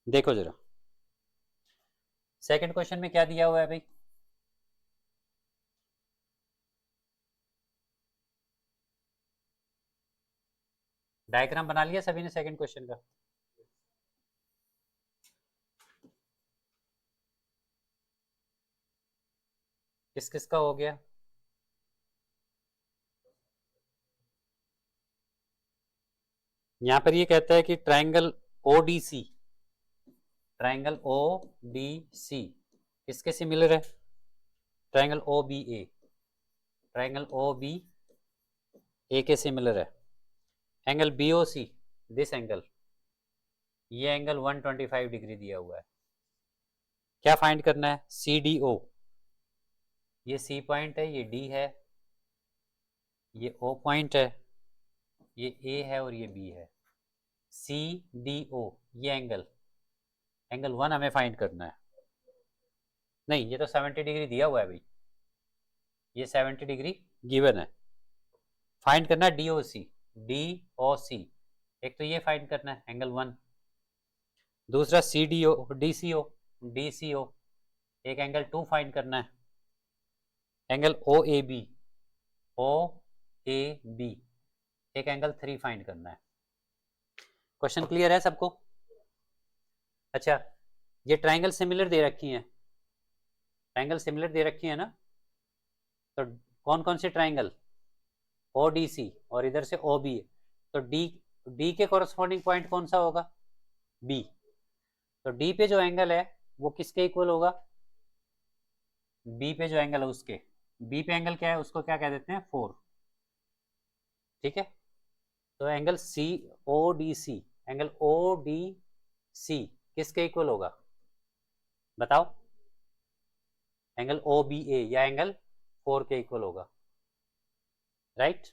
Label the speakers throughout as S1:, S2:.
S1: देखो जरा second question में क्या दिया हुआ है भाई। डायग्राम बना लिया सभी ने सेकंड क्वेश्चन का। किस किस का हो गया? यहां पर ये कहता है कि ट्राइंगल ओडीसी, ट्राइंगल ओडीसी किसके सिमिलर है? ट्राइंगल ओबीए, ट्राइंगल ओबीए के सिमिलर है। एंगल बीओसी, दिस एंगल, ये एंगल 125 डिग्री दिया हुआ है। क्या फाइंड करना है? सीडीओ, ये सी पॉइंट है, ये डी है, ये ओ पॉइंट है, ये ए है और ये बी है। सी डी ओ, ये एंगल, एंगल 1 हमें फाइंड करना है। नहीं, ये तो 70 डिग्री दिया हुआ है भाई, ये 70 डिग्री गिवन है। फाइंड करना है D O C, D O सी। एक तो ये फाइंड करना है एंगल 1, दूसरा C D O, D C O, D C O. एक एंगल 2 फाइंड करना है, angle O A B, O A B. एक एंगल 3 फाइंड करना है। क्वेश्चन क्लियर है सबको? अच्छा, ये ट्राइंगल सिमिलर दे रखी हैं, ट्राइंगल सिमिलर दे रखी है ना, तो कौन कौन सी ट्राइंगल? ओ डी सी और इधर से ओ बी है, तो डी, डी के कॉरस्पॉन्डिंग पॉइंट कौन सा होगा? बी। तो डी पे जो एंगल है वो किसके इक्वल होगा? बी पे जो एंगल है उसके। बी पे एंगल क्या है, उसको क्या कह देते हैं? 4। ठीक है, तो angle C O D C, angle O D C किसके इक्वल होगा बताओ? एंगल ओ बी ए या एंगल 4 के इक्वल होगा, राइट।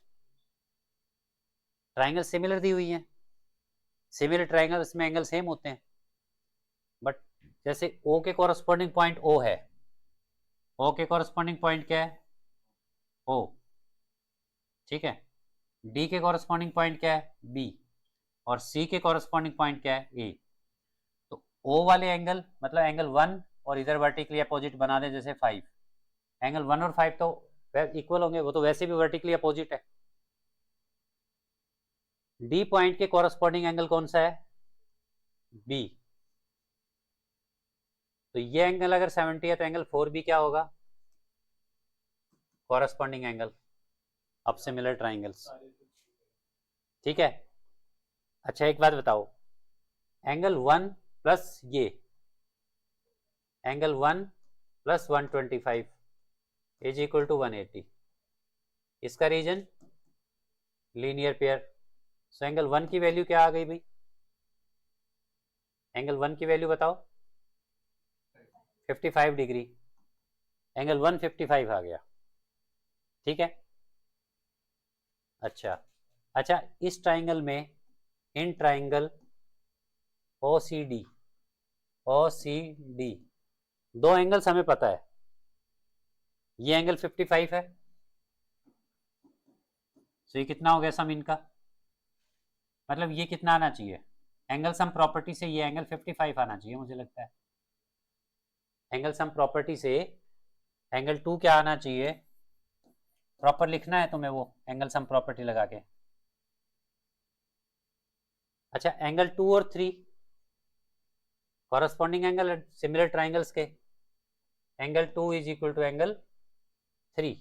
S1: ट्राइंगल सिमिलर दी हुई है, सिमिलर ट्राइंगल इसमें एंगल सेम होते हैं, बट जैसे ओ के कॉरस्पॉन्डिंग पॉइंट ओ है, ओ के कॉरस्पॉन्डिंग पॉइंट क्या है? ओ, ठीक है। डी के कॉरस्पॉन्डिंग पॉइंट क्या है? बी। और सी के कॉरस्पॉन्डिंग पॉइंट क्या है? ए। तो ओ वाले एंगल, मतलब एंगल 1 और इधर वर्टिकली अपोजिट बना दे जैसे 5, एंगल 1 और 5 तो इक्वल होंगे, वो तो वैसे भी वर्टिकली अपोजिट है। डी पॉइंट के कॉरस्पॉन्डिंग एंगल कौन सा है? बी। तो ये एंगल अगर 70 है तो एंगल 4 भी क्या होगा? Corresponding angle of similar triangles. ठीक है। अच्छा एक बात बताओ, एंगल 1 प्लस ये angle 1 plus 125 is equal to 180, इसका reason linear pair. So angle 1 की वैल्यू क्या आ गई भाई? एंगल 1 की वैल्यू बताओ। 55 डिग्री, एंगल 1 55 आ गया। ठीक है। अच्छा, अच्छा इस ट्राइंगल में, in triangle O C D, O C D, दो एंगल्स हमें पता है, ये एंगल 55 है, तो ये कितना हो गया सम इनका? मतलब ये कितना आना चाहिए? एंगल सम प्रॉपर्टी से ये एंगल 55 आना चाहिए मुझे लगता है। एंगल सम प्रॉपर्टी से एंगल 2 क्या आना चाहिए? प्रॉपर लिखना है तुम्हें वो एंगल सम प्रॉपर्टी लगा के। अच्छा, एंगल 2 और 3 कॉरस्पॉन्डिंग एंगल सिमिलर ट्राइंगल्स के, angle 2 is equal to angle 3।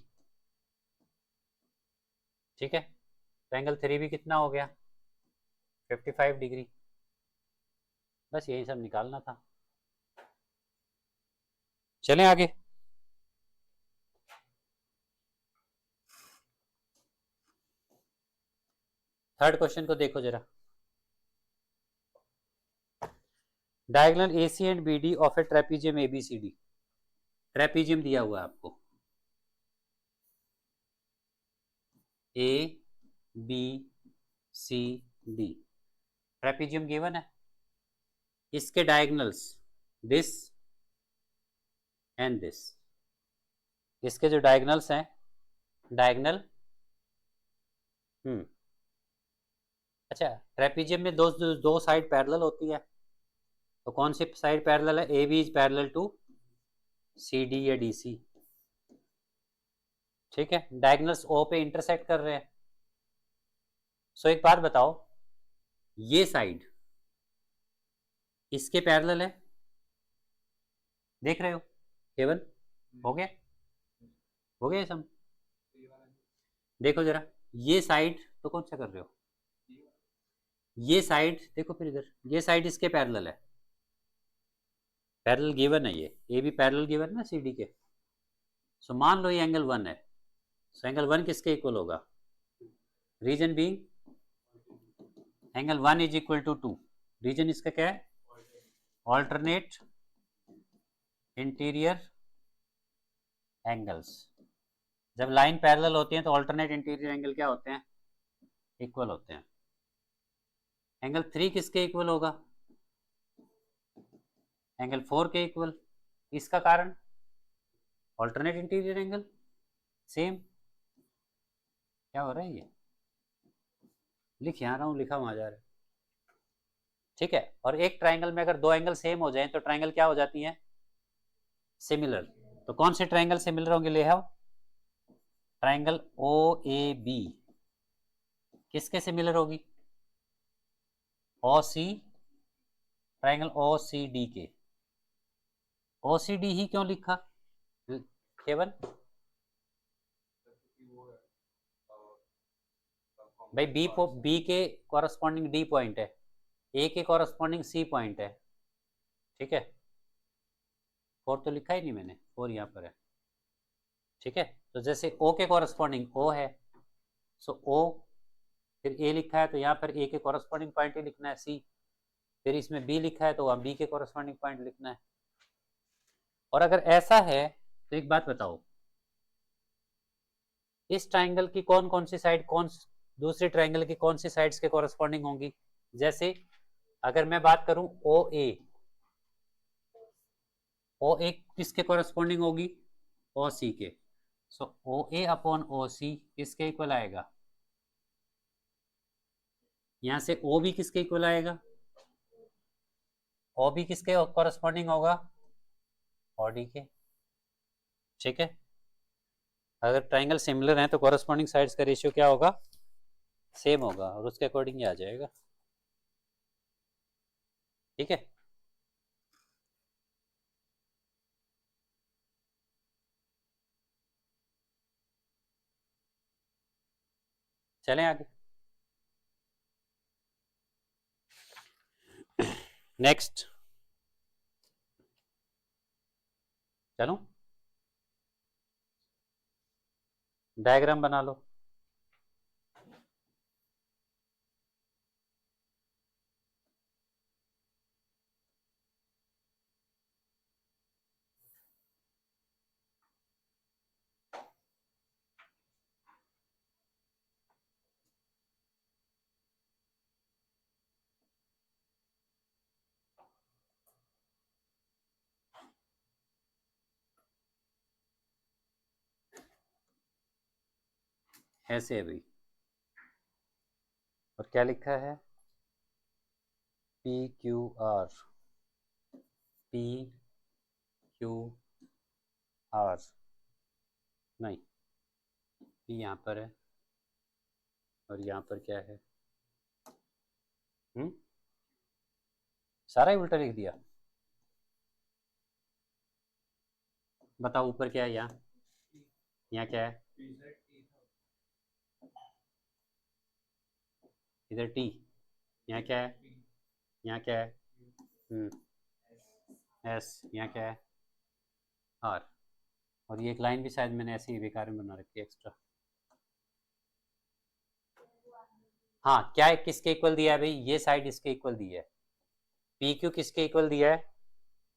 S1: ठीक है, तो एंगल 3 भी कितना हो गया? 55 डिग्री। बस यही सब निकालना था। चलें आगे। थर्ड क्वेश्चन को देखो जरा। Diagonal AC and BD of A trapezium ABCD। Trapezium दिया हुआ है आपको, A B C D, trapezium given है। इसके डायगोनल्स दिस एंड दिस, इसके जो डायगोनल्स हैं, डायगोनल अच्छा ट्रेपीजियम में दो दो साइड पैरेलल होती है, तो कौन सी साइड पैरेलल है? A B is parallel to C D या डी सी। ठीक है, डायगोनल्स ओ पे इंटरसेक्ट कर रहे हैं। सो एक बात बताओ, ये साइड इसके पैरेलल है, देख रहे हो? केवल हो गया, हो गया सम। देखो जरा, ये साइड तो कौन सा कर रहे हो? ये साइड देखो फिर इधर, ये साइड इसके पैरेलल है, पैरेलल गिवन है, ये ए भी पैरेलल गिवन है ना सी डी के। सो मान लो ये एंगल 1 है, सो एंगल 1 किसके इक्वल होगा? Reason being angle 1 is equal to 2। Reason इसका क्या है? Alternate interior angles. जब लाइन पैरेलल होती है तो ऑल्टरनेट इंटीरियर एंगल क्या होते हैं? इक्वल होते हैं। एंगल 3 किसके इक्वल होगा? एंगल 4 के इक्वल। इसका कारण ऑल्टरनेट इंटीरियर एंगल सेम। क्या हो रहा है? ये लिख यहाँ रहा हूँ, लिखा वहां जा रहा है। ठीक है, और एक ट्राइंगल में अगर दो एंगल सेम हो जाए तो ट्राइंगल क्या हो जाती है? सिमिलर। तो कौन से ट्राइंगल सिमिलर होंगे? ले आओ, ट्राइंगल ओ ए बी किसके सिमिलर होगी? ओ सी, ट्राइंगल ओ सी डी के। ओ सी डी ही क्यों लिखा केवल? भाई बी के कॉरस्पॉन्डिंग डी पॉइंट है, ए के कॉरस्पॉन्डिंग सी पॉइंट है। ठीक है, 4 तो लिखा ही नहीं मैंने, 4 यहाँ पर है। ठीक है, तो जैसे ओ के कॉरस्पॉन्डिंग ओ है, सो ओ, फिर ए लिखा है तो यहाँ पर ए के कॉरस्पॉन्डिंग पॉइंट ही लिखना है सी, फिर इसमें बी लिखा है तो वहाँ बी के कॉरस्पॉन्डिंग पॉइंट लिखना है। और अगर ऐसा है तो एक बात बताओ, इस ट्राइंगल की कौन कौन सी साइड दूसरी ट्राइंगल की कौन सी साइड्स के कॉरस्पॉन्डिंग होंगी? जैसे अगर मैं बात करूं ओ ए किसके कॉरस्पॉन्डिंग होगी? ओ सी के। सो ओ ए अपॉन ओ सी किसके इक्वल आएगा? यहां से ओ भी किसके इक्वल आएगा? ओ भी किसके कॉरस्पॉन्डिंग होगा? ओ डी के। ठीक है, अगर ट्राइंगल सिमिलर है तो कॉरस्पॉन्डिंग साइड्स का रेशियो क्या होगा? सेम होगा, और उसके अकॉर्डिंग ही आ जाएगा। ठीक है, चलें आगे। नेक्स्ट, चलो डायग्राम बना लो। ऐसे अभी, और क्या लिखा है? P Q R, P Q are, नहीं, पी यहाँ पर है और यहाँ पर क्या है? सारा ही उल्टा लिख दिया। बताओ ऊपर क्या है? यहाँ क्या है? इधर टी, यहाँ क्या है? यहाँ क्या है? एस, यहाँ क्या है? आर। और ये एक लाइन भी शायद मैंने ऐसे ही बेकार में बना रखी है एक्स्ट्रा। हाँ, क्या है? किसके इक्वल दिया है भाई? ये साइड इसके इक्वल दी है। पी क्यू किसके इक्वल दिया है?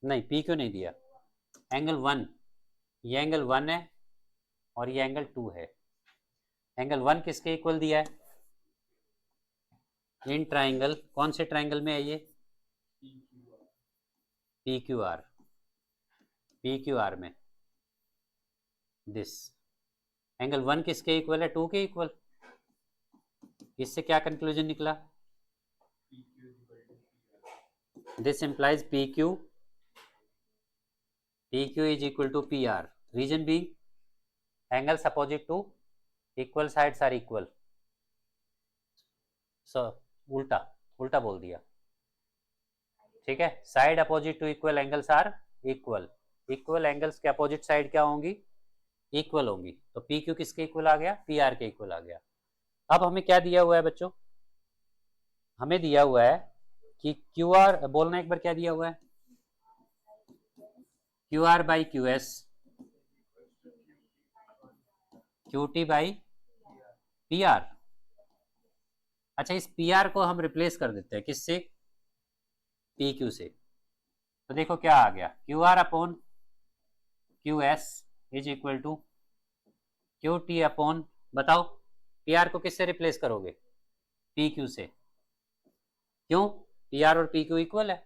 S1: नहीं, पी क्यू नहीं दिया। एंगल 1, ये एंगल 1 है और ये एंगल 2 है। एंगल 1 किसके इक्वल दिया है? इन ट्राइंगल, कौन से ट्राइंगल में है ये? P Q R, P Q are में दिस। एंगल 1 किसके इक्वल है? 2 के इक्वल। इससे क्या कंक्लूजन निकला? This implies PQ is equal to PR. Reason being, angles opposite to equal sides are equal. So उल्टा उल्टा बोल दिया, ठीक है। Side opposite to equal angles are equal, equal angles के अपोजिट साइड क्या होंगी, इक्वल होंगी। तो पी क्यू किसके इक्वल आ गया, पी आर के इक्वल आ गया। अब हमें क्या दिया हुआ है बच्चों, हमें दिया हुआ है कि क्यू आर, बोलना एक बार क्या दिया हुआ है, Q R by Q S, Q T by P R. अच्छा, इस पी आर को हम रिप्लेस कर देते हैं किससे, पी क्यू से। तो देखो क्या आ गया, Q R upon Q S is equal to Q T upon, बताओ पी आर को किससे रिप्लेस करोगे, पी क्यू से। क्यों, पी आर और पी क्यू इक्वल है।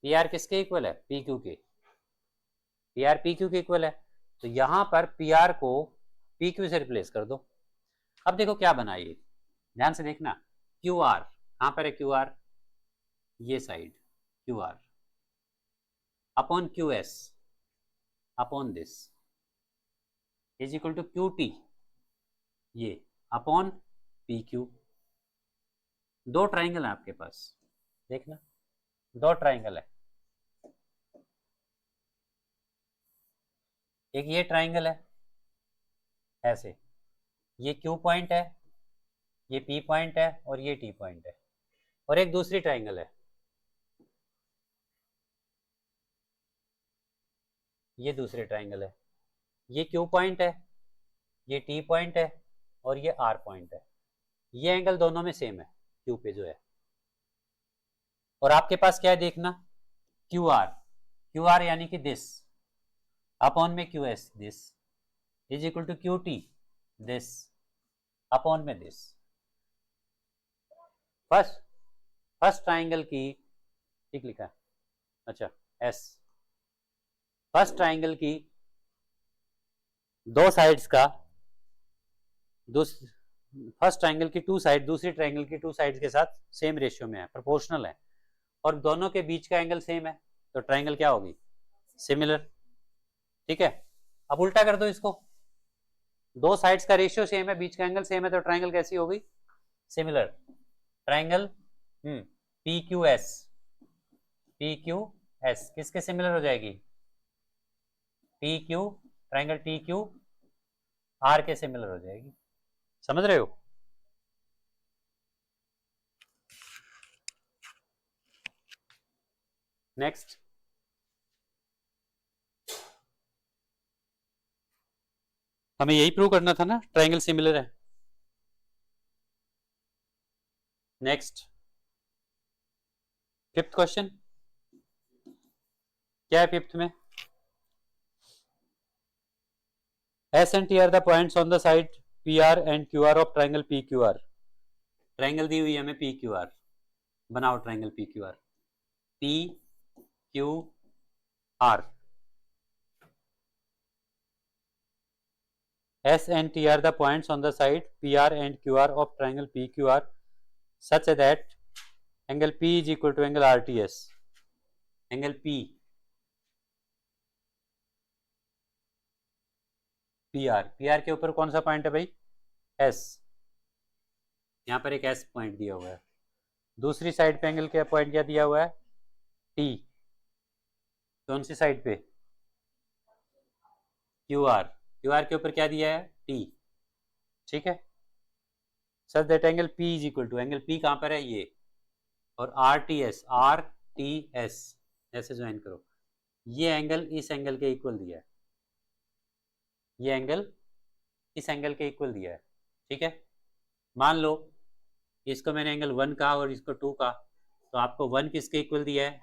S1: पी आर किसके इक्वल है, पी क्यू के, पी आर पी क्यू के इक्वल है। तो यहां पर पी आर को पी क्यू से रिप्लेस कर दो। अब देखो क्या बना, ये ध्यान से देखना, क्यू आर कहां पर है, क्यू आर ये side, Q R upon Q S upon this is equal to Q T ये अपॉन पी क्यू। दो ट्राइंगल है आपके पास, देखना दो ट्राइंगल है, एक ये ट्राइंगल है ऐसे, ये क्यू पॉइंट है, ये पी पॉइंट है और ये टी पॉइंट है, और एक दूसरी ट्राइंगल है, ये दूसरे ट्राइंगल है, ये क्यू पॉइंट है, ये टी पॉइंट है और ये आर पॉइंट है। ये एंगल दोनों में सेम है क्यू पे जो है, और आपके पास क्या है देखना, क्यू आर यानी कि दिस अपॉन में Q S this is equal to Q T this upon में दिस। फर्स्ट ट्राइंगल की, ठीक लिखा है, अच्छा एस, फर्स्ट ट्राइंगल की दो साइड्स का, फर्स्ट ट्राइंगल की टू साइड दूसरी ट्राइंगल की टू साइड्स के साथ सेम रेशियो में है, प्रोपोर्शनल है, और दोनों के बीच का एंगल सेम है, तो ट्राइंगल क्या होगी, सिमिलर, ठीक है। अब उल्टा कर दो इसको, दो साइड्स का रेशियो सेम है, बीच का एंगल सेम है, तो ट्राइंगल कैसी होगी, similar. Triangle P Q S किसके सिमिलर हो जाएगी, T Q, triangle T Q R के सिमिलर हो जाएगी, समझ रहे हो। नेक्स्ट, हमें यही प्रूव करना था ना, ट्राइंगल सिमिलर है। नेक्स्ट फिफ्थ क्वेश्चन, क्या है फिफ्थ में, S and T are the points on the side P R and Q R of triangle P Q R. Triangle दी हुई है हमें पी क्यू आर, बनाओ triangle P Q R, P Q R, S and T are the points on the side PR and QR of triangle PQR such that angle P is equal to angle RTS. Angle PR के ऊपर कौन सा point है भाई, S, यहाँ पर एक S point दिया हुआ है, दूसरी साइड पे एंगल क्या पॉइंट क्या दिया हुआ है, T, कौन सी साइड पे, QR के ऊपर क्या दिया है, T, ठीक है। Such that angle P is equal to, angle P कहां पर है ये, और RTS ऐसे ज्वाइन करो, ये एंगल इस एंगल के इक्वल दिया है, ये एंगल इस एंगल के इक्वल दिया है, ठीक है। मान लो इसको मैंने एंगल 1 कहा और इसको 2 कहा, तो आपको 1 किसके इक्वल दिया है,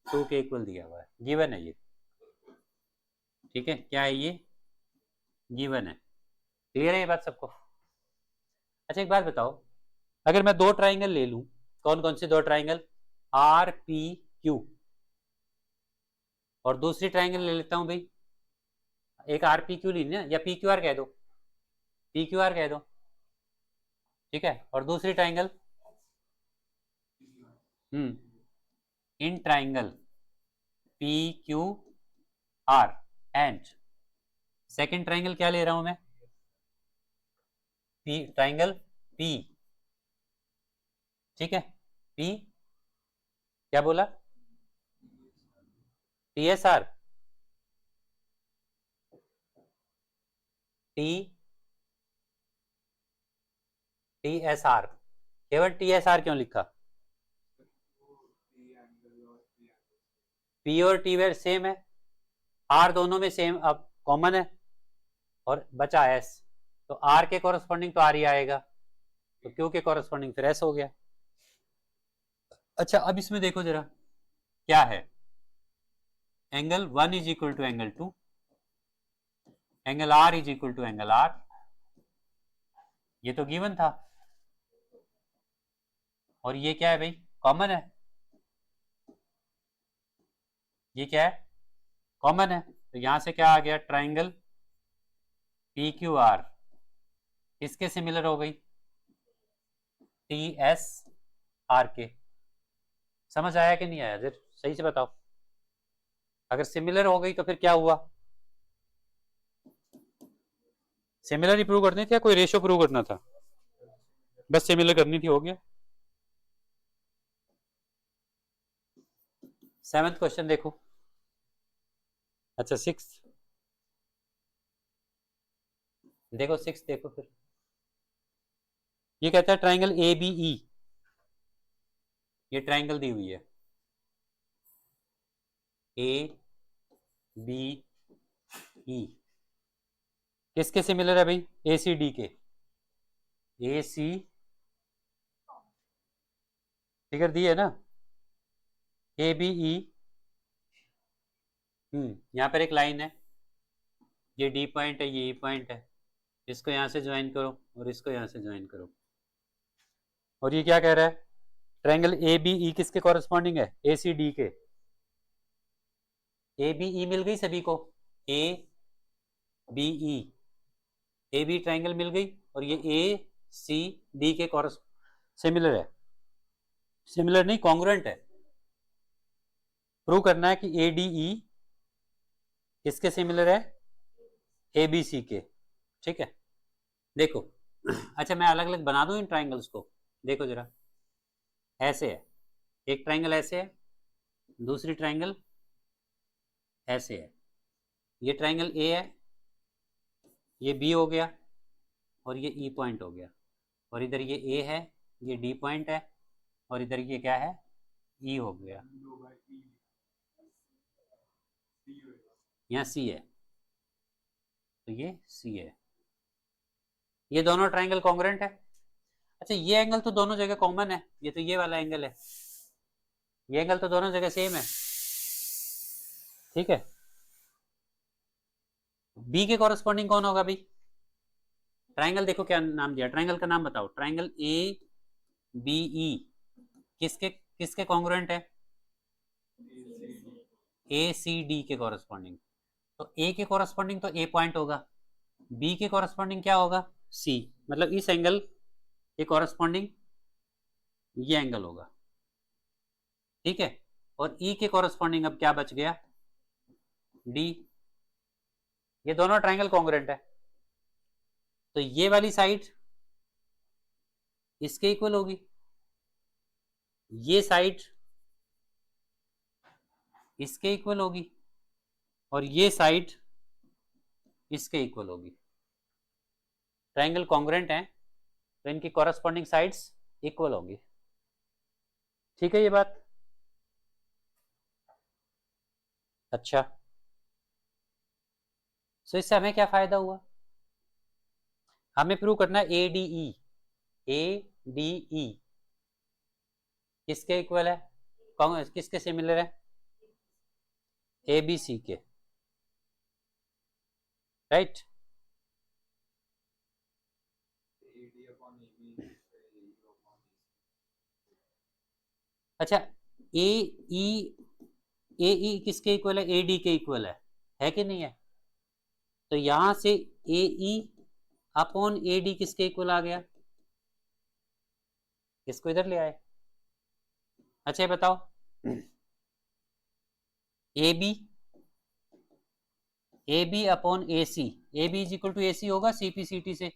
S1: 2 के इक्वल दिया हुआ है, गिवन है ये, ठीक है। क्या है ये, गिवन है, क्लियर है ये बात सबको। अच्छा एक बात बताओ, अगर मैं दो ट्राइंगल ले लूं, कौन कौन से दो ट्राइंगल, आर पी क्यू, और दूसरी ट्राइंगल ले लेता हूं भाई, एक आर पी क्यू लेना, या पी क्यू आर कह दो, पी क्यू आर कह दो, ठीक है, और दूसरी triangle in triangle P Q are and second triangle क्या ले रहा हूं मैं, पी ट्राइंगल पी, ठीक है, पी क्या बोला, T S R, T T S R, केवल टी एस आर क्यों लिखा, पी और टी वेर सेम है, आर दोनों में सेम अब कॉमन है, और बचा एस, तो आर के कॉरस्पॉन्डिंग तो आर ही आएगा, तो क्यू के कॉरस्पॉन्डिंग फिर एस हो गया। अच्छा अब इसमें देखो जरा क्या है, angle 1 is equal to angle 2, angle R is equal to angle R, ये तो गिवन था, और ये क्या है भाई, कॉमन है, ये क्या है, कॉमन है, तो यहां से क्या आ गया, ट्राइंगल पी क्यू आर किसके सिमिलर हो गई, टी एस आर के। समझ आया कि नहीं आया, जरा सही से बताओ, अगर सिमिलर हो गई तो फिर क्या हुआ, सिमिलर ही प्रूव करनी थी या कोई रेशियो प्रूव करना था, बस सिमिलर करनी थी, हो गया। 7th क्वेश्चन देखो, अच्छा 6th देखो, 6th देखो फिर, ये कहता है ट्राइंगल ए बी ई, ये ट्राइंगल दी हुई है ए बी ई, किसके सिमिलर है भाई, ए सी डी के, ए सी फिगर दी है ना, ए बी ई, यहां पर एक लाइन है, ये डी पॉइंट है, ये ई पॉइंट है, इसको यहां से ज्वाइन करो और इसको यहां से ज्वाइन करो, और ये क्या कह रहा है, ट्रायंगल ए बी ई किसके कॉरेस्पॉन्डिंग है, ए सी डी के, ए बी ई मिल गई सभी को, A B E, A B triangle मिल गई, और ये ए सी डी के सिमिलर है, सिमिलर नहीं कॉन्ग्रुएंट है, प्रूव करना है कि ए डी ई किसके सिमिलर है, ए बी सी के, ठीक है। देखो अच्छा मैं अलग अलग बना दूं इन ट्राइंगल्स को, देखो जरा, ऐसे है, एक ट्राइंगल ऐसे है, दूसरी ट्राइंगल ऐसे है, ये ट्राइंगल ए है, ये बी हो गया, और ये ई पॉइंट हो गया, और इधर ये ए है, ये डी पॉइंट है, और इधर ये क्या है, ई हो गया, यहाँ सी है, तो ये सी है, ये दोनों ट्राइंगल कॉन्ग्रुएंट है। अच्छा ये एंगल तो दोनों जगह कॉमन है, ये तो ये वाला एंगल है, ये एंगल तो दोनों जगह सेम है, ठीक है। बी के कॉरेस्पॉन्डिंग कौन होगा भाई, ट्राइंगल देखो क्या नाम दिया, ट्राइंगल का नाम बताओ, ट्राइंगल ए बी ई किसके किसके कॉन्ग्रुएंट है, ए सी डी के कॉरेस्पॉन्डिंग, तो ए के कॉरेस्पॉन्डिंग तो ए पॉइंट होगा, बी के कॉरेस्पॉन्डिंग क्या होगा, सी, मतलब इस एंगल के कॉरेस्पॉन्डिंग ये एंगल होगा, ठीक है, और ई के कॉरेस्पॉन्डिंग अब क्या बच गया, डी, ये दोनों ट्राइंगल कॉन्ग्रुएंट है, तो ये वाली साइड इसके इक्वल होगी, ये साइड इसके इक्वल होगी, और ये साइड इसके इक्वल होगी, ट्राइंगल कॉन्ग्रुएंट है तो इनकी कॉरेस्पॉन्डिंग साइड्स इक्वल होगी, ठीक है ये बात। अच्छा तो इससे हमें क्या फायदा हुआ, हमें प्रूव करना है A D E, A D E किसके इक्वल है, किसके सिमिलर है, ए बी सी के, राइट। अच्छा ए ई किसके इक्वल है, ए डी के इक्वल है कि नहीं है, तो यहां से A E upon A D किसके इक्वल आ गया, इसको इधर ले आए। अच्छा ये बताओ A B upon A C, A B is equal to A C होगा सीपीसीटी से,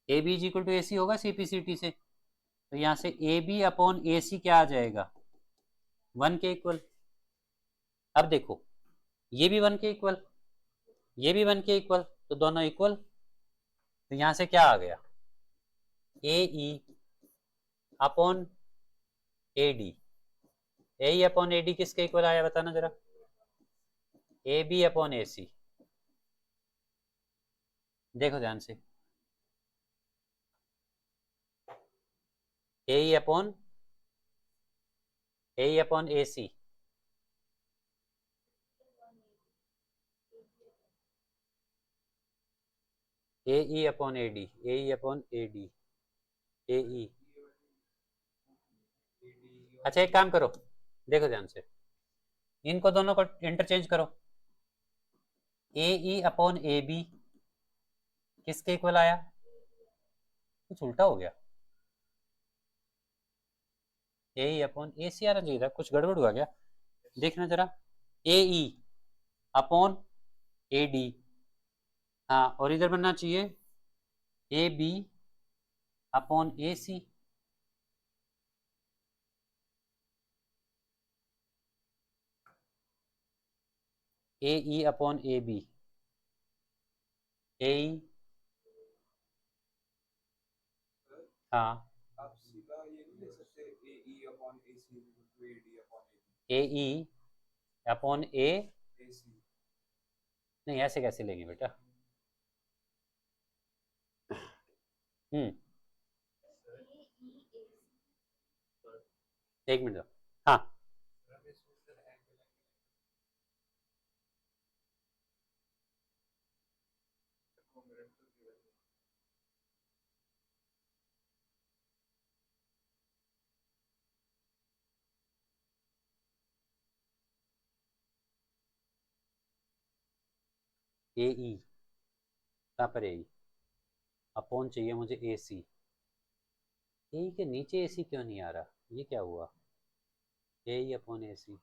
S1: A B is equal to A C होगा सीपीसीटी से, तो यहां से ए बी अपॉन ए सी क्या आ जाएगा, 1 के इक्वल। अब देखो ये भी 1 के इक्वल, ये भी 1 के इक्वल, तो दोनों इक्वल, तो यहां से क्या आ गया, A E upon A D, A E upon A D किसके इक्वल आया बताना जरा, ए बी अपॉन ए सी, देखो ध्यान से, A E upon A C, A E upon A D, A E upon A D, A E, अच्छा एक काम करो, देखो ध्यान से, इनको दोनों को इंटरचेंज करो, ए ई अपॉन ए बी किसके इक्वल आया, कुछ उल्टा हो गया, ए ई अपॉन ए सी आना चाहिए था, कुछ गड़बड़ हुआ क्या, देखना जरा, ए ई अपॉन ए डी, हाँ, और इधर बनना चाहिए A B upon A C, A E upon A B, A E, हाँ,
S2: आप सीधा ये नहीं ले सकते A E upon A C to A D upon
S1: A E upon A,
S2: A C.
S1: नहीं ऐसे कैसे लेंगे बेटा, हम्म, एक मिनट, हाँ, ए ई, कहाँ पर ए ई, अपॉन चाहिए मुझे ए सी, ए के नीचे ए सी क्यों नहीं आ रहा, ये क्या हुआ, ए ई अपॉन ए सी,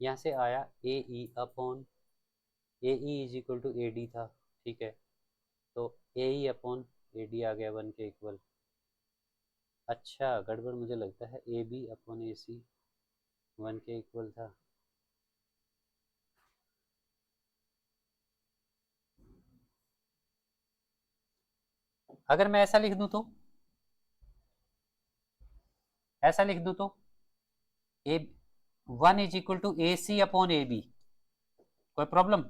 S1: यहाँ से आया A E upon, A E is equal to A D था, ठीक है, तो ए ई अपॉन ए डी आ गया 1 के इक्वल, अच्छा गड़बड़ मुझे लगता है, ए बी अपॉन ए सी 1 के इक्वल था, अगर मैं ऐसा लिख दूं तो, ऐसा लिख दूं तो A 1 is equal to A C upon A B, कोई problem,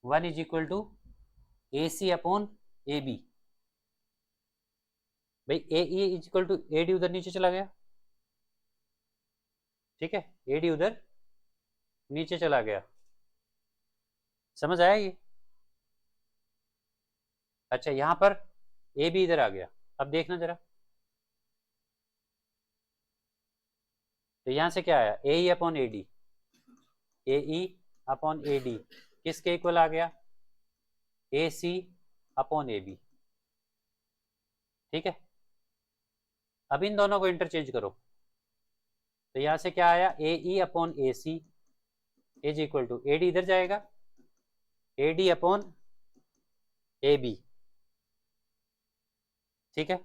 S1: 1 is equal to A C upon A B, भाई A E is equal to A D उधर नीचे चला गया, ठीक है, ए डी उधर नीचे चला गया, समझ आया ये, अच्छा यहां पर ए बी इधर आ गया, अब देखना जरा, तो यहां से क्या आया, A E upon A D, A E upon A D किसके इक्वल आ गया, A C upon A B, ठीक है, अब इन दोनों को इंटरचेंज करो, तो यहां से क्या आया, A E upon A C is equal to A D इधर जाएगा, A D upon A B, ठीक है,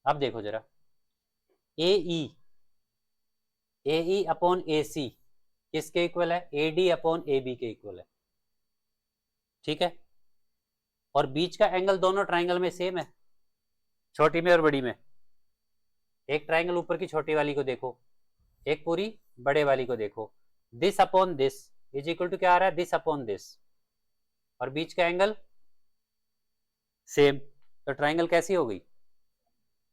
S1: अब देखो जरा, ए ई अपॉन ए सी किसके इक्वल है, A D upon A B के इक्वल है, ठीक है, और बीच का एंगल दोनों ट्राइंगल में सेम है, छोटी में और बड़ी में, एक ट्राइंगल ऊपर की छोटी वाली को देखो, एक पूरी बड़े वाली को देखो, this upon this is equal to क्या आ रहा है, दिस अपॉन दिस, और बीच का एंगल सेम, तो ट्राइंगल कैसी हो गई,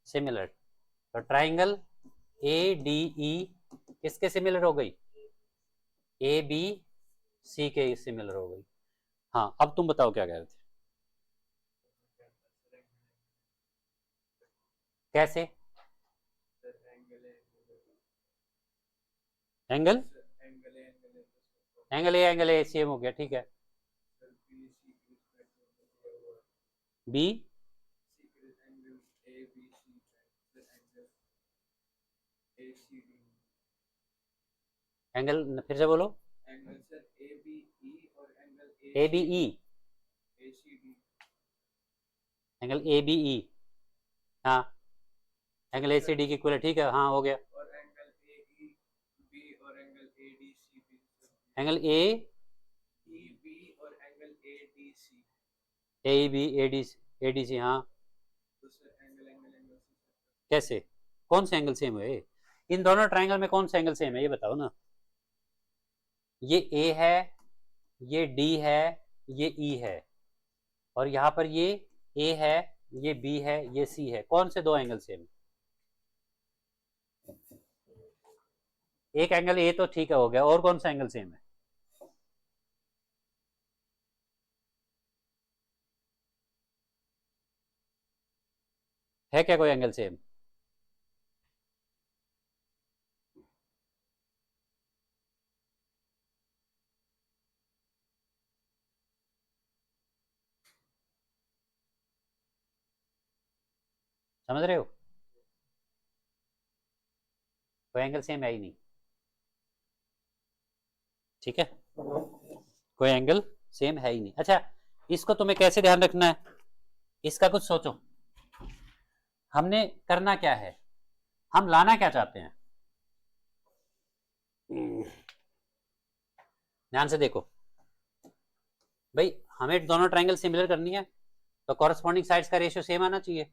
S1: सिमिलर, तो ट्राइंगल ए डी ई किसके सिमिलर हो गई, ए बी सी के सिमिलर हो गई, हाँ अब तुम बताओ क्या कह रहे थे, कैसे, एंगल, एंगल ए सेम हो गया, ठीक है, B
S2: secret angle ABC the angle ACD
S1: angle फिर से बोलो,
S2: एंगल सर ABE और angle
S1: A B E,
S2: ACD
S1: angle A B E, हाँ एंगल ए सी डी की इक्वल है, ठीक है, हाँ हो गया।
S2: और एंगल AEB और एंगल ADC भी
S1: एंगल ए
S2: EB और angle ADC
S1: A B A D C, हाँ
S2: तो सर एंगल एंगल एंगल
S1: कैसे, कौन से एंगल सेम है, इन दोनों ट्रायंगल में कौन सा एंगल सेम है ये बताओ ना। ये ए है, ये डी है, ये ई है, और यहाँ पर ये ए है, ये बी है, ये सी है, कौन से दो एंगल सेम? एक एंगल ए तो ठीक है हो गया, और कौन सा एंगल सेम है? है क्या कोई एंगल सेम? समझ रहे हो, कोई एंगल सेम है ही नहीं, ठीक है, कोई एंगल सेम है ही नहीं। अच्छा, इसको तुम्हें कैसे ध्यान रखना है, इसका कुछ सोचो, हमने करना क्या है, हम लाना क्या चाहते हैं, ध्यान से देखो भाई, हमें दोनों ट्रायंगल सिमिलर करनी है, तो कॉरेस्पॉन्डिंग साइड्स का रेशियो सेम आना चाहिए।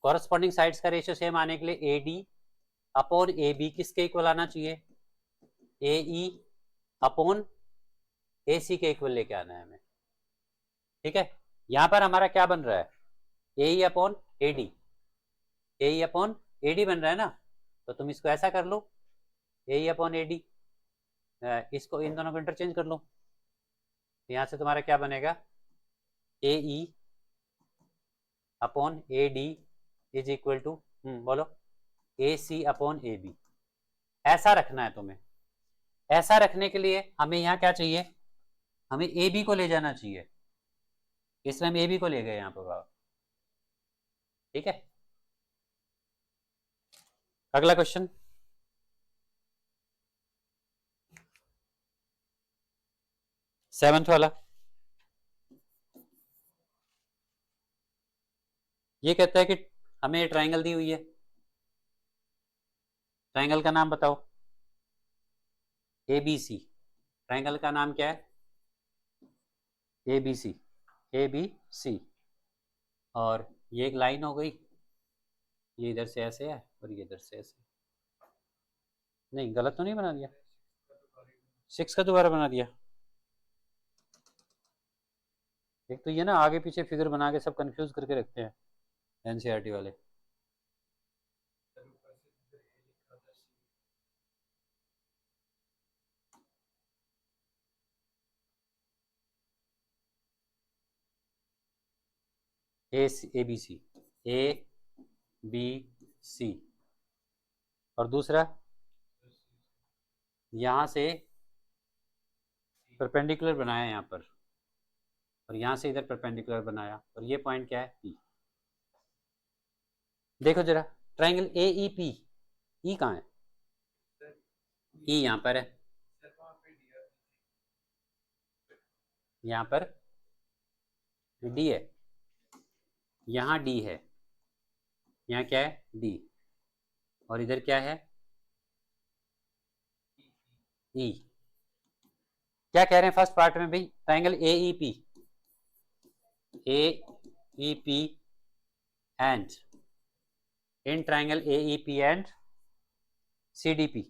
S1: कॉरेस्पॉन्डिंग साइड्स का रेशियो सेम आने के लिए A D upon A B किसके इक्वल आना चाहिए, ए ई अपॉन ए सी के इक्वल लेके आना है हमें, ठीक है। यहां पर हमारा क्या बन रहा है, A E upon A D, A E upon A D बन रहा है ना, तो तुम इसको ऐसा कर लो, ए ई अपॉन ए डी, इसको इन दोनों को इंटरचेंज कर लो, यहां से तुम्हारा क्या बनेगा, A E upon A D is equal to बोलो A C upon A B, ऐसा रखना है तुम्हें। ऐसा रखने के लिए हमें यहाँ क्या चाहिए, हमें ए बी को ले जाना चाहिए, इसलिए हम ए बी को ले गए यहाँ पर, ठीक है। अगला क्वेश्चन, सेवंथ वाला, ये कहता है कि हमें ट्रायंगल दी हुई है, ट्रायंगल का नाम बताओ, ए बी सी, ट्रायंगल का नाम क्या है, A B C, A B C, और ये एक लाइन हो गई, ये इधर से ऐसे है और ये इधर से ऐसे, नहीं गलत तो नहीं बना दिया, 6 का दोबारा बना दिया, एक तो ये ना आगे पीछे फिगर बना के सब कंफ्यूज करके रखते हैं एनसीईआरटी वाले। A B C, A B C, और दूसरा यहां से परपेंडिकुलर बनाया यहाँ पर, और यहां से इधर परपेंडिकुलर बनाया, और ये पॉइंट क्या है, पी। देखो जरा, ट्रायंगल ए ई पी, ई कहाँ है, ई यहाँ पर है, यहाँ पर डी है, यहाँ डी है, यहाँ क्या है, डी, और इधर क्या है, ई। क्या कह रहे हैं फर्स्ट पार्ट में भाई, triangle A E P, A E P and in triangle A E P and C D P,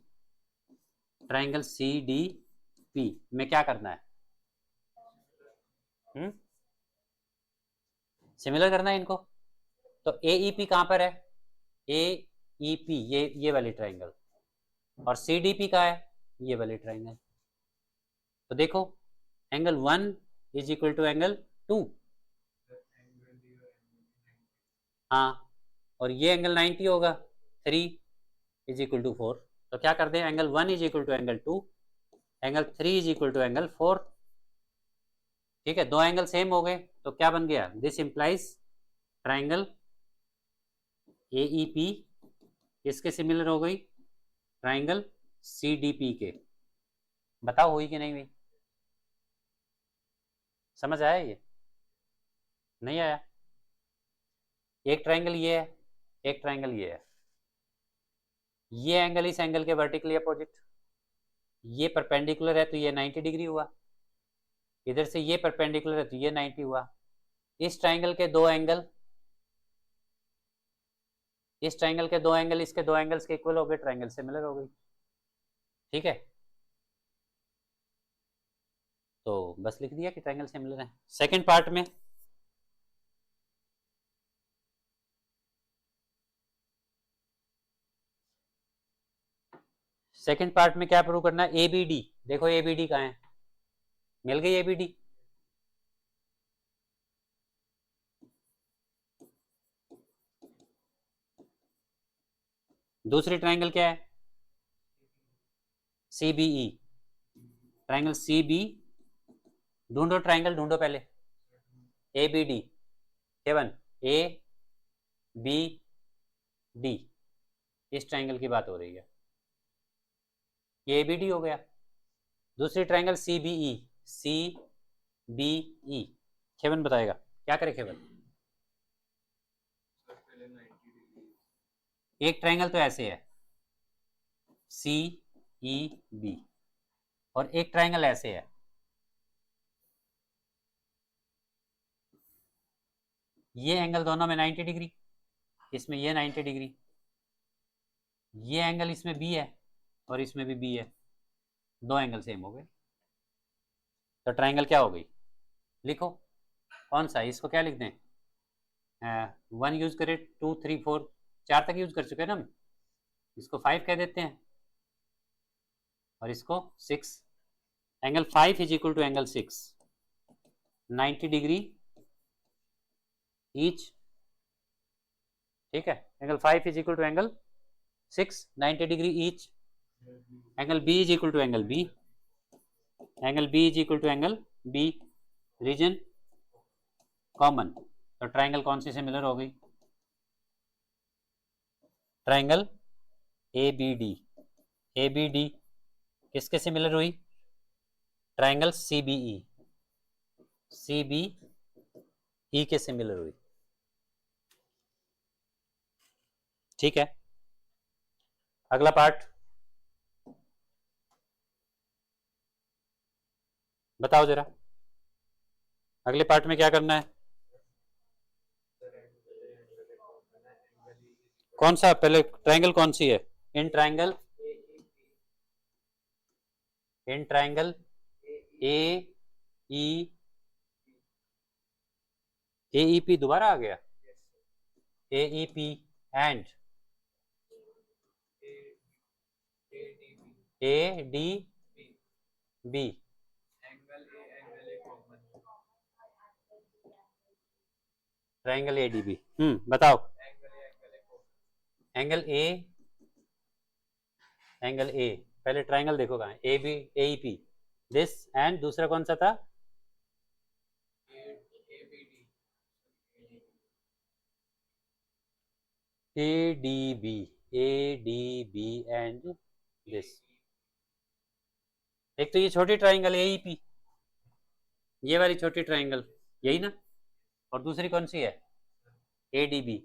S1: triangle C D P में क्या करना है, सिमिलर करना है इनको। तो ए ई पी कहां पर है, ए ई पी ये वाली ट्रायंगल, और सी डी पी का है ये वाली ट्रायंगल, तो देखो angle 1 is equal to angle 2, हाँ, और ये एंगल 90 होगा, 3 इज इक्वल टू 4, तो क्या कर दें, angle 1 is equal to angle 2, angle 3 is equal to angle 4, ठीक है, दो एंगल सेम हो गए, तो क्या बन गया, दिस इंप्लाइज ट्राइंगल AEP किसके सिमिलर हो गई, ट्राइंगल CDP के। बताओ हुई कि नहीं हुई, समझ आया ये, नहीं आया? एक ट्राइंगल ये है, एक ट्राइंगल ये है, ये एंगल इस एंगल के वर्टिकली अपोजिट, ये परपेंडिकुलर है तो ये 90 डिग्री हुआ, इधर से ये परपेंडिकुलर है तो ये 90 हुआ। इस ट्राइंगल के दो एंगल, इस ट्राइंगल के दो एंगल इसके दो एंगल्स के इक्वल हो गए, ट्राइंगल सिमिलर हो गई। ठीक है, तो बस लिख दिया कि ट्राइंगल सिमिलर है। सेकंड पार्ट में क्या प्रूव करना है, ABD। देखो ABD कहाँ है, मिल गई ABD। दूसरी ट्राइंगल क्या है, CBE, ट्राइंगल CB, ढूंढो ट्राइंगल, ढूंढो पहले, ABD, केवन ABD, इस ट्राइंगल की बात हो रही है, ये ABD हो गया। दूसरी ट्राइंगल CBE, CBE, केवन बताएगा क्या करे केवन। एक ट्राइंगल तो ऐसे है CEB, और एक ट्राइंगल ऐसे है, ये एंगल दोनों में 90 डिग्री, इसमें ये 90 डिग्री, ये एंगल इसमें B है और इसमें भी B है, दो एंगल सेम हो गए, तो ट्राइंगल क्या हो गई, लिखो कौन सा, इसको क्या लिख दें, 1 यूज करें, 2 3 4, 4 तक यूज कर चुके हैं ना हम, इसको 5 कह देते हैं और इसको 6, angle 5 is equal to angle 6, 90 degree each. ठीक है, angle 5 is equal to angle 6, 90 degree each. Angle B is equal to angle B, angle B is equal to angle B, reason common, तो ट्राइंगल कौन सी similar हो गई, triangle ABD। ABD किसके similar हुई, triangle CBE, CBE के सिमिलर हुई। ठीक है, अगला पार्ट बताओ जरा, अगले पार्ट में क्या करना है, कौन सा, पहले ट्राइंगल कौन सी है, इन ट्राइंगल AEP दोबारा आ गया, AEP and ADB, triangle ADB। बताओ, एंगल A, पहले ट्राइंगल देखो कहाँ है, AEP, दिस, एंड दूसरा कौन सा था, ADB एंड दिस। एक तो ये छोटी ट्राइंगल AEP, ये वाली छोटी ट्राइंगल, यही ना, और दूसरी कौन सी है, ADB,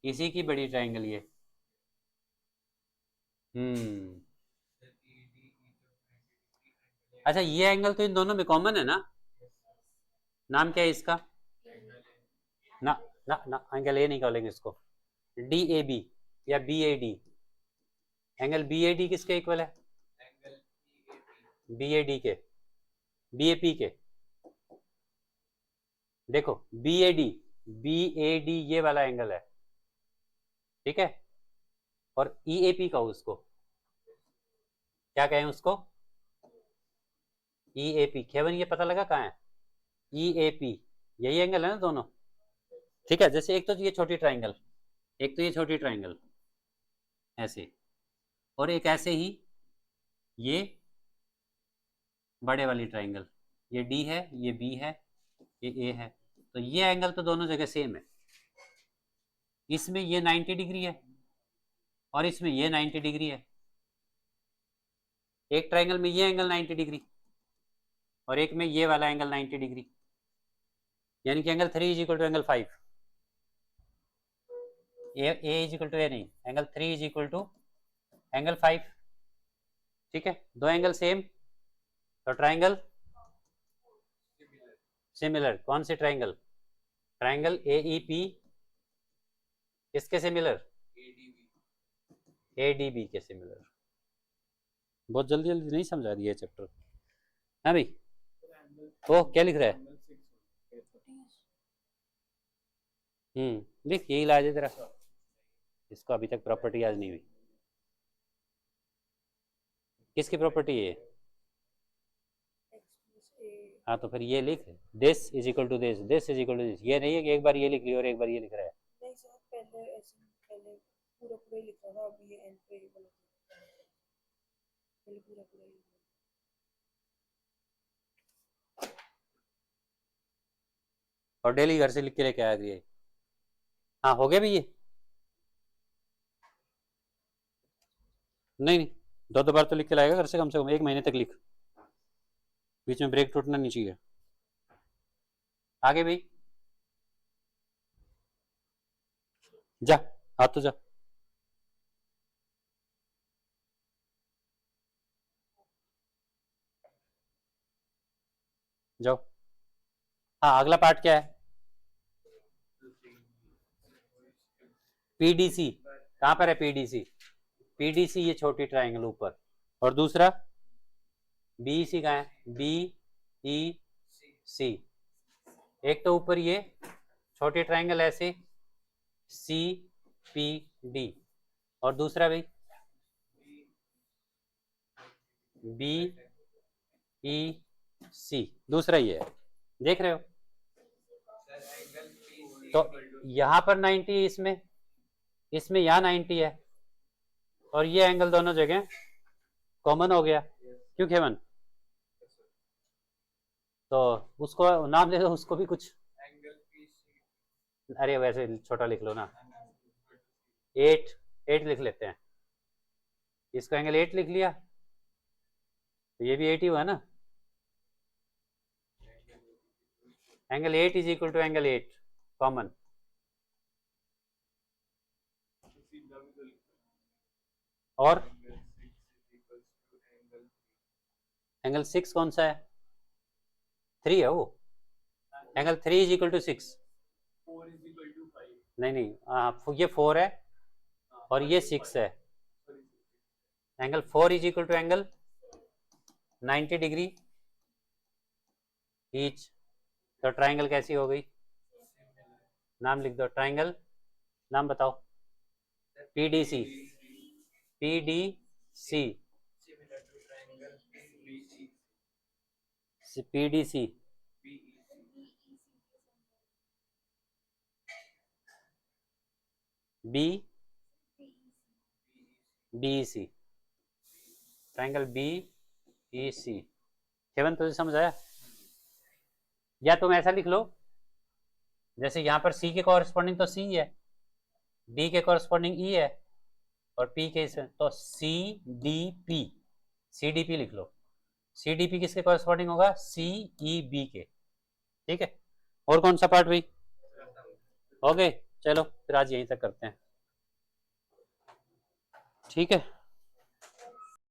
S1: इसी की बड़ी ट्राइंगल ये। अच्छा, ये एंगल तो इन दोनों में कॉमन है ना, नाम क्या है इसका, ना ना ना, एंगल ए नहीं कॉलेंगे इसको, DAB या BAD, एंगल BAD किसके इक्वल है, BAD के, BAP के, देखो BAD ये वाला एंगल है, ठीक है, और EAP का उसको क्या कहें, उसको EAP, केवल ये पता लगा कहाँ है, EAP, यही एंगल है ना दोनों। ठीक है, जैसे एक तो ये छोटी ट्राइंगल, एक तो ये छोटी ट्राइंगल ऐसे, और एक ऐसे ही ये बड़े वाली ट्राइंगल, ये D है, ये B है, ये A है, तो ये एंगल तो दोनों जगह सेम है, इसमें ये 90 डिग्री है और इसमें ये 90 डिग्री है। एक ट्राइंगल में ये एंगल 90 डिग्री और एक में ये वाला एंगल 90 डिग्री, यानी कि angle 3 is equal to angle 5। A is equal to A नहीं, angle 3 is equal to angle 5। ठीक है, दो एंगल सेम, तो ट्राइंगल सिमिलर। कौन से ट्राइंगल? ट्राइंगल AEP किसके सिमिलर? ADB के सिमिलर। बहुत जल्दी जल्दी नहीं समझा दिया चैप्टर। हाँ भाई, ओ क्या लिख रहा है? लिख, यही इलाज है तेरा। इसको अभी तक प्रॉपर्टी आज नहीं हुई। किसकी प्रॉपर्टी है? हाँ तो फिर ये लिख, this is equal to this, this is equal to this. ये नहीं है कि एक बार ये लिख लिया और एक बार ये लिख रहा है।
S3: नहीं सर, पहले ऐसे पहले पूरा पूरा ही लिख रहा था, अभी ये एंड पे ही बोला पहले पूरा पूरा ही।
S1: और डेली घर से लिख के लेके आया ये। हाँ हो गया भी ये? नहीं नहीं, दो बार तो लिख के लाएगा घर से, कम 1 महीने तक लिख, बीच में ब्रेक टूटना नहीं चाहिए। आगे भाई जा, आ तो जा। जाओ। हाँ अगला पार्ट क्या है? PDC कहाँ पर है? PDC ये छोटी ट्राइंगल ऊपर, और दूसरा BEC कहाँ है? BEC। एक तो ऊपर ये छोटी ट्राइंगल ऐसे CPD, और दूसरा भाई BEC, दूसरा ये है, देख रहे हो? तो यहां पर 90, इसमें यहाँ 90 है, और ये एंगल दोनों जगह कॉमन हो गया। क्यों केवन? तो उसको नाम ले दो, उसको भी कुछ। अरे वैसे छोटा लिख लो ना, 8 लिख लेते हैं। इसको एंगल 8 लिख लिया, तो ये भी 8 ही हुआ ना। Angle 8 is equal to angle 8 common. और एंगल 6 कौन सा है? 3 है वो। Angle 3 is equal to 6। नहीं, ये 4 है और ये 6 है। Angle 4 is equal to angle 90 degree each. तो ट्राइंगल कैसी हो गई? नाम लिख दो, ट्राइंगल नाम बताओ। PDC PDC BEC, triangle BEC। केवन तुझे समझ आया? या तुम ऐसा लिख लो, जैसे यहाँ पर C के कॉरेस्पॉन्डिंग तो C है, D के कॉरेस्पॉन्डिंग E है, और P के तो CDP लिख लो। CDP किसके कॉरेस्पॉन्डिंग होगा? CEB के। ठीक है, और कौन सा पार्ट भाई? ओके चलो फिर आज यहीं तक करते हैं। ठीक है।